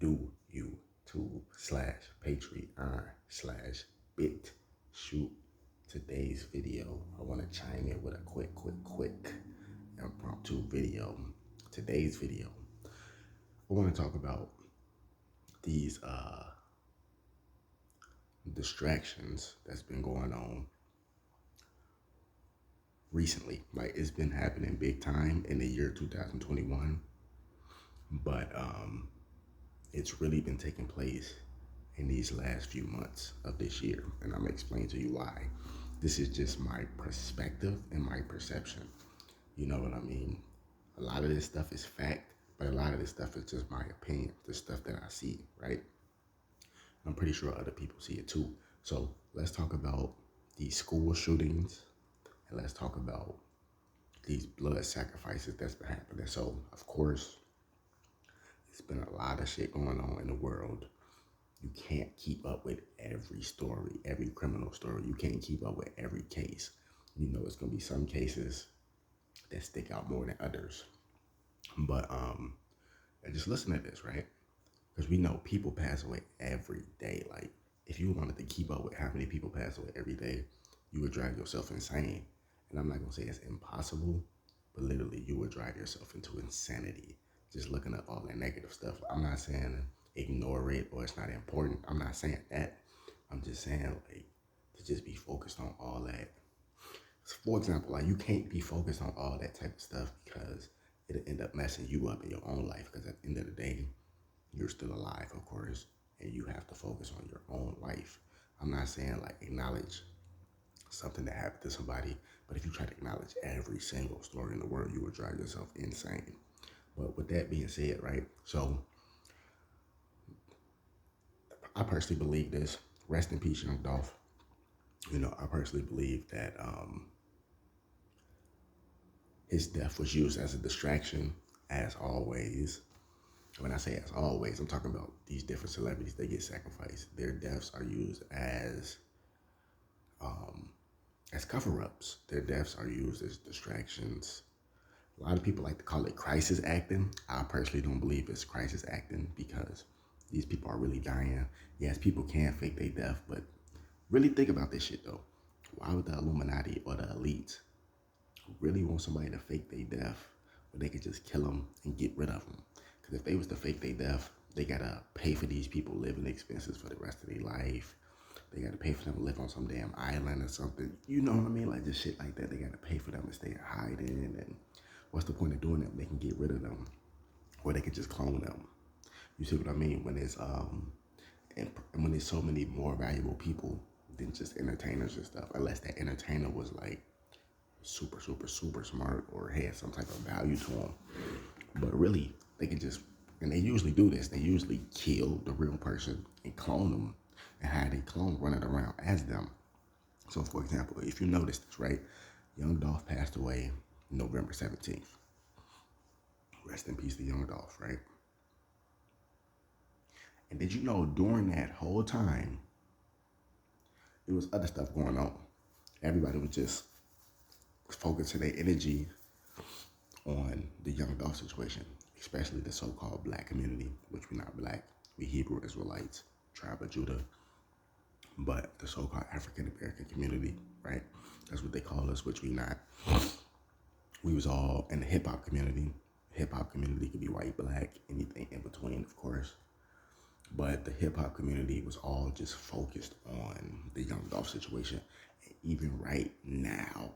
do, YouTube/Patreon/BitShoot. Today's video, I want to chime in with a quick impromptu video. Today's video, I want to talk about these distractions that's been going on recently. Like, it's been happening big time in the year 2021, but it's really been taking place in these last few months of this year, and I'm gonna explain to you why. This is just my perspective and my perception. You know what I mean? A lot of this stuff is fact, but a lot of this stuff is just my opinion, the stuff that I see, right? I'm pretty sure other people see it too. So let's talk about these school shootings, and let's talk about these blood sacrifices that's been happening. So, of course, it's been a lot of shit going on in the world. You can't keep up with every story, every criminal story. You can't keep up with every case. You know, it's gonna be some cases that stick out more than others. But and just listen to this, right? Because we know people pass away every day. Like, if you wanted to keep up with how many people pass away every day, you would drive yourself insane. And I'm not gonna say it's impossible, but literally you would drive yourself into insanity just looking up all that negative stuff. I'm not saying ignore it or it's not important. I'm not saying that. I'm just saying, like, to just be focused on all that. For example, like, you can't be focused on all that type of stuff because it'll end up messing you up in your own life. Because at the end of the day, you're still alive, of course, and you have to focus on your own life. I'm not saying, like, acknowledge something that happened to somebody, but if you try to acknowledge every single story in the world, you will drive yourself insane. But with that being said, right, so I personally believe this. Rest in peace, young Dolph. You know, I personally believe that his death was used as a distraction, as always. When I say as always, I'm talking about these different celebrities that get sacrificed. Their deaths are used as cover-ups. Their deaths are used as distractions. A lot of people like to call it crisis acting. I personally don't believe it's crisis acting because these people are really dying. Yes, people can fake their death, but really think about this shit though. Why would the Illuminati or the elites really want somebody to fake their death when they could just kill them and get rid of them? Because if they was to fake their death, they gotta pay for these people living expenses for the rest of their life. They gotta pay for them to live on some damn island or something. You know what I mean? Like, just shit like that. They gotta pay for them to stay hiding. And what's the point of doing that? They can get rid of them, or they can just clone them. You see what I mean? When it's and when there's so many more valuable people than just entertainers and stuff, unless that entertainer was like super smart or had some type of value to them. But really, they can just, and they usually do this, they usually kill the real person and clone them and have a clone running around as them. So, for example, if you notice this, right, young Dolph passed away November 17th. Rest in peace to young Dolph, right? And did you know during that whole time, there was other stuff going on? Everybody was just focusing their energy on the young Dolph situation, especially the so-called black community, which we're not black. We Hebrew Israelites, tribe of Judah. But the so-called African American community, right? That's what they call us, which we not. We was all in the hip hop community. Hip hop community could be white, black, anything in between, of course. But the hip hop community was all just focused on the young Dolph situation. And even right now,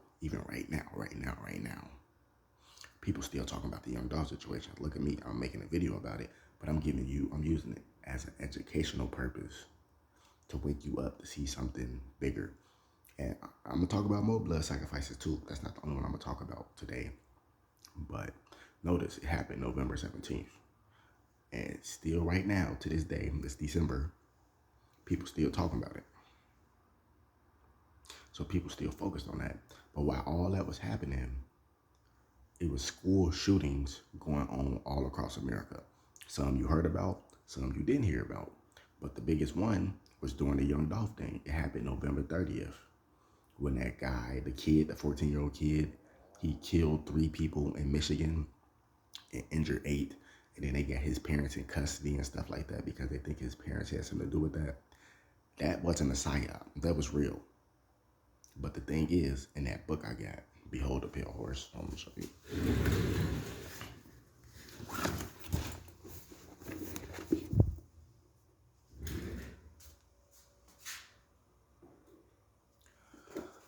people still talking about the young Dolph situation. Look at me, I'm making a video about it, but I'm using it as an educational purpose to wake you up to see something bigger. And I'm gonna talk about more blood sacrifices too. That's not the only one I'm gonna talk about today. But notice it happened November 17th. And still right now, to this day, this December, people still talking about it. So people still focused on that. But while all that was happening, it was school shootings going on all across America. Some you heard about, some you didn't hear about. But the biggest one was during the young Dolph thing. It happened November 30th. When that guy, the kid, the 14-year-old kid, he killed 3 people in Michigan and injured 8. And then they got his parents in custody and stuff like that because they think his parents had something to do with that. That wasn't a psyop. That was real. But the thing is, in that book I got, Behold the Pale Horse. I'm gonna show you.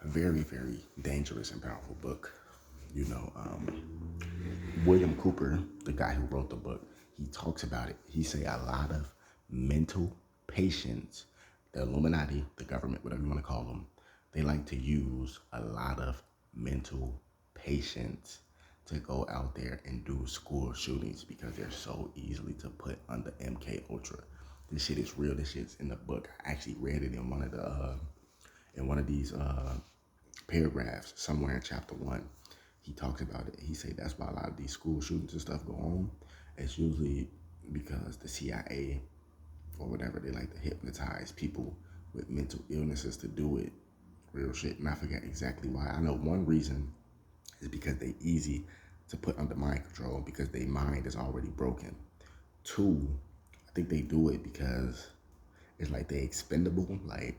A very, very dangerous and powerful book. You know, William Cooper, the guy who wrote the book, he talks about it. He say a lot of mental patients, the Illuminati, the government, whatever you want to call them, they like to use a lot of mental patients to go out there and do school shootings because they're so easily to put under MK Ultra. This shit is real. This shit's in the book. I actually read it in one of these paragraphs somewhere in chapter 1. He talks about it. He said that's why a lot of these school shootings and stuff go on. It's usually because the CIA or whatever, they like to hypnotize people with mental illnesses to do it. Real shit. And I forget exactly why. I know one reason is because they easy to put under mind control because their mind is already broken. 2, I think they do it because it's like they expendable. Like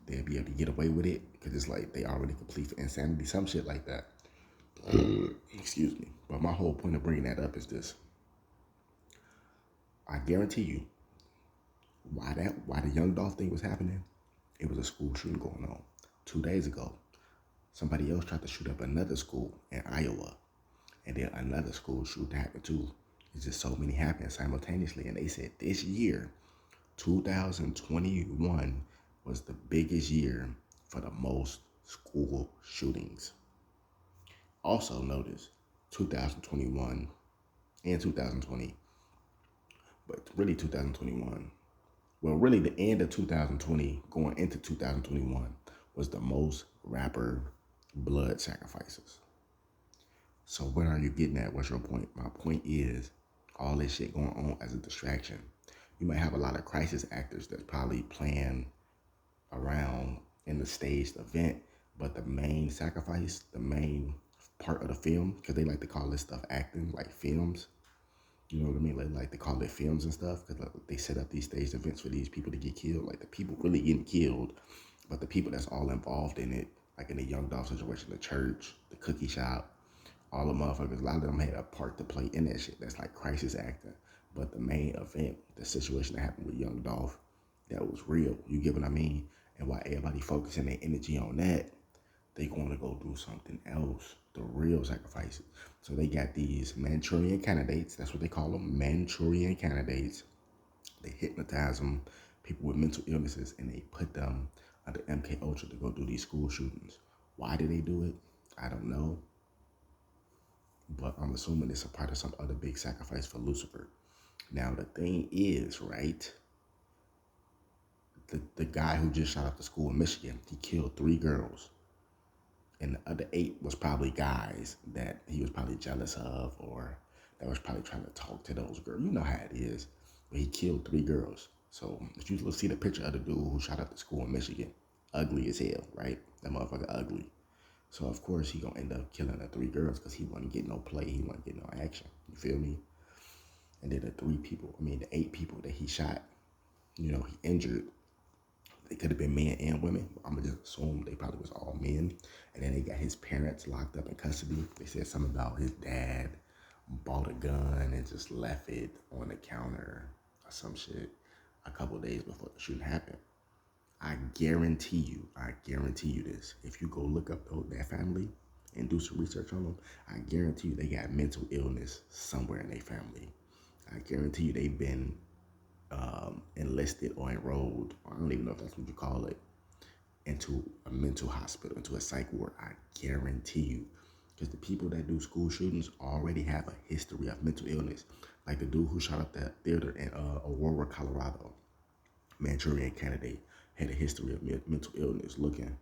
they'll be able to get away with it because it's like they already complete for insanity, some shit like that. Excuse me. But my whole point of bringing that up is this. I guarantee you, why the young Dolph thing was happening, it was a school shooting going on. 2 days ago, somebody else tried to shoot up another school in Iowa. And then another school shooting happened too. It's just so many happening simultaneously. And they said this year, 2021, was the biggest year for the most school shootings. Also notice 2021 and 2020, but really 2021. Well, really the end of 2020 going into 2021 was the most rapper blood sacrifices. So what are you getting at? What's your point? My point is all this shit going on as a distraction. You might have a lot of crisis actors that's probably playing around in the staged event, but the main sacrifice, the main part of the film, because they like to call this stuff acting, like films. You know what I mean? Like they call it films and stuff because they set up these staged events for these people to get killed. Like the people really getting killed, but the people that's all involved in it, like in the Young Dolph situation, the church, the cookie shop, all the motherfuckers, a lot of them had a part to play in that shit. That's like crisis acting. But the main event, the situation that happened with Young Dolph, that was real. You get what I mean? And while everybody focusing their energy on that, they going to go do something else, the real sacrifices. So they got these Manchurian candidates. That's what they call them, Manchurian candidates. They hypnotize them, people with mental illnesses, and they put them under MK Ultra to go do these school shootings. Why did they do it? I don't know. But I'm assuming it's a part of some other big sacrifice for Lucifer. Now, the thing is, right, the guy who just shot up the school in Michigan, he killed 3 girls. And the other 8 was probably guys that he was probably jealous of or that was probably trying to talk to those girls. You know how it is. But he killed 3 girls. So if you see the picture of the dude who shot up the school in Michigan, ugly as hell, right? That motherfucker ugly. So of course he gonna end up killing the 3 girls because he wasn't getting no play, he wasn't getting no action. You feel me? And then the 8 people that he shot, he injured. They could have been men and women. I'm gonna just assume they probably was all men. And then they got his parents locked up in custody. They said something about his dad bought a gun and just left it on the counter or some shit a couple of days before the shooting happened. I guarantee you this. If you go look up that family and do some research on them, I guarantee you they got mental illness somewhere in their family. I guarantee you they've been enlisted or enrolled, or I don't even know if that's what you call it, into a mental hospital, into a psych ward. I guarantee you. Because the people that do school shootings already have a history of mental illness. Like the dude who shot up that theater in Aurora, Colorado, Manchurian candidate, had a history of mental illness, looking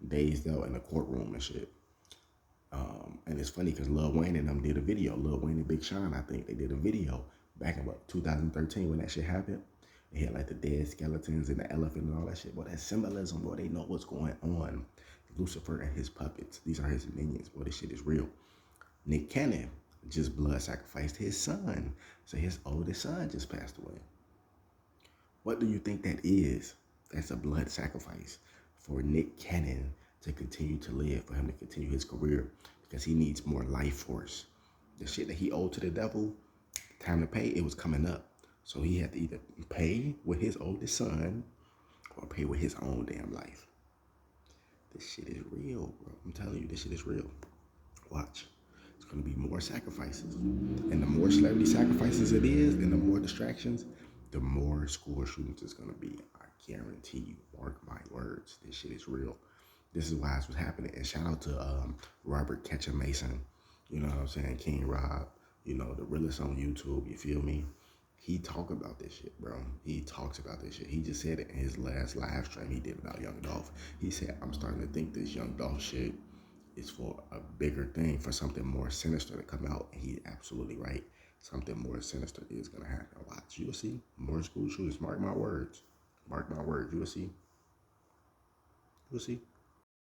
dazed out in the courtroom and shit. And it's funny because Lil Wayne and them did a video. Lil Wayne and Big Sean, I think, they did a video back in 2013 when that shit happened. They had like the dead skeletons and the elephant and all that shit. Boy, that symbolism, boy, they know what's going on. Lucifer and his puppets, these are his minions. Boy, this shit is real. Nick Cannon, just blood sacrificed his son. So his oldest son just passed away. What do you think that is? That's a blood sacrifice for Nick Cannon to continue to live, for him to continue his career, because he needs more life force. The shit that he owed to the devil, time to pay, it was coming up. So he had to either pay with his oldest son or pay with his own damn life. This shit is real, bro. I'm telling you, this shit is real. Watch. It's going to be more sacrifices. And the more celebrity sacrifices it is, and the more distractions, the more school shootings it's going to be. I guarantee you. Mark my words. This shit is real. This is why it's what's happening. And shout out to Robert Ketchum Mason. You know what I'm saying? King Rob. You know, the realest on YouTube. You feel me? He talk about this shit, bro. He talks about this shit. He just said it in his last live stream he did about Young Dolph. He said, I'm starting to think this Young Dolph shit is for a bigger thing, for something more sinister to come out. And he's absolutely right. Something more sinister is going to happen. Watch. You will see. More school shootings. Mark my words. Mark my words. You will see. You will see.